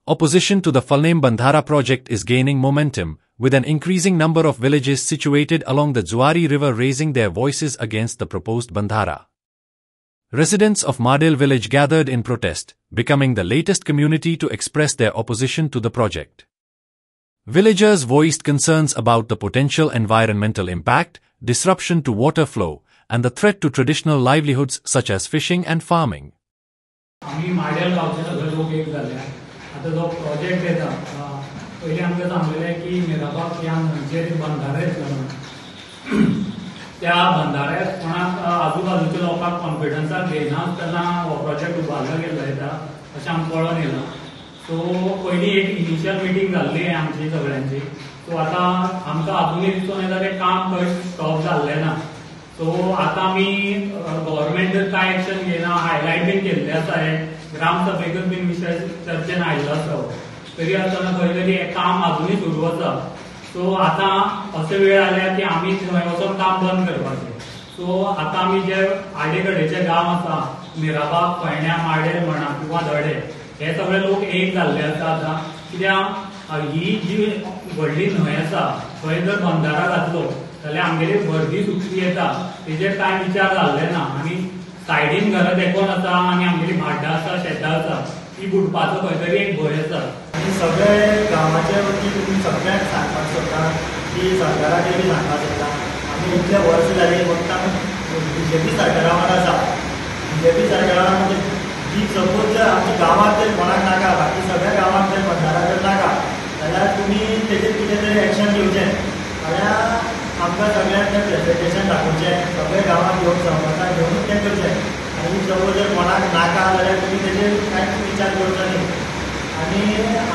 Opposition to the Phalnem Bandhara project is gaining momentum, with an increasing number of villages situated along the Zuari river raising their voices against the proposed Bandhara. Residents of Madil village gathered in protest, becoming the latest community to express their opposition to the project. Villagers voiced concerns about the potential environmental impact, disruption to water flow, and the threat to traditional livelihoods such as fishing and farming. आता जो project येता पयलीं आमकां सांगलेलें की मिराबाग ह्या न्हंयचेर बंधारो येतलो म्हणून त्या बंधाऱ्याक कोणाक आजूबाजूच्या लोकांक कॉन्फिडन्साक घेयनासतना हो प्रोजेक्ट उबारलो गेल्लो येता अशें आमकां कळोन येयलां. सो पयलीं एक इनिशियल मिटींग जाल्ली आमची सगळ्यांची. सो आतां आमकां अजुनूय दिसून येता तें काम खंय स्टॉप जाल्लें ना. सो आतां आमी गव्हर्मेंट कांय एक्शन घेयना हायलायट बीन केल्लें आसा हें ग्रामसभेकूच बीन विशय चर्चेन आयिल्लो आसा. तरी आसतना खंय तरी हें काम अजुनूय सुरू आसा. सो आतां असो वेळ आयल्या की आमी थंय वचून काम बंद करपाचें. सो आतां आमी जे आडेकडेचे गांव आसा मिराबाग पैण्या माडेर म्हणा किंवा धडे हे सगळे लोक एक जाल्ले आसा आतां. कित्याक ही जी व्हडली न्हंय आसा थंय जर बंधारा घातलो जाल्यार आमगेली भरती सुकती येता तेजेर कांय विचार जाल्ले ना. आनी सायडीन घरां देखून आसा आनी आमगेली भाड्डां आसा शेतां आसा ती बुडपाचो खंय तरी एक भंय आसा. आनी सगळे गांवाचे वरती तुमी सगळ्यांक सांगपाक सोदता की सरकाराक बी सांगपाक सोदता आमी इतले वर्स जाली फक्त बीजेपी सरकारा वांगडा आसा. बीजेपी सरकारा म्हणजे जी सपोज जर आमच्या गांवांत जर कोणाक नाका बाकी सगळ्या गांवांत जर बंधारा जर नाका जाल्यार तुमी तेजेर कितें तरी एक्शन घेवचें. जाल्यार आमकां सगळ्यांक तें प्रेजेंटेशन दाखोवचें सगळे गांवांत घेवन सहमतान घेवन तें करचें. आनी सपोज जर कोणाक नाका जाल्यार तुमी तेजेर कांयच विचार करचो न्ही. आनी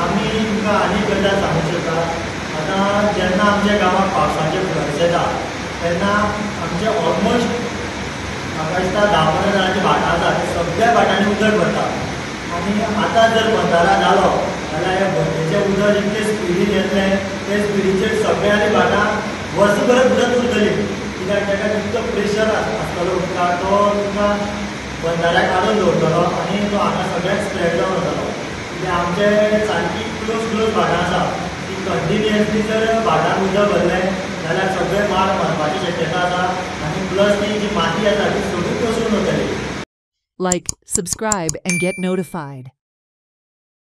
आमी तुमकां आनी गजाल सांगूंक सोदता. आतां जेन्ना आमच्या गांवांत पावसाचे फ्लड्स येता तेन्ना आमचे ऑलमोस्ट म्हाका दिसता 10-15 जाणांची भाटां आसा ते सगळ्या भाटांनी उदक भरता. आनी आतां जर बंधारा जालो जाल्यार हे भरतेचें उदक इतके स्पिडीन येतलें ते स्पिडीचेर सगळ्यांनी भाटां वर्सभर उदक उरतली. कित्याक ताका तितलो प्रेशर आसतलो उदकाक तो तुमकां बंधाऱ्याक काडून दवरतलो आनी तो हांगा सगळ्याक स्प्रेड जावन वतलो. कित्याक आमचे सारकी क्लोज भाटां आसा ती कंटिन्युअसली जर भाटांत उदक भरलें जाल्यार सगळे माड मरपाची शक्यता आसा आनी प्लस ती जी माती आसा ती सगळी कोसळून वतली. Like, subscribe and get notified.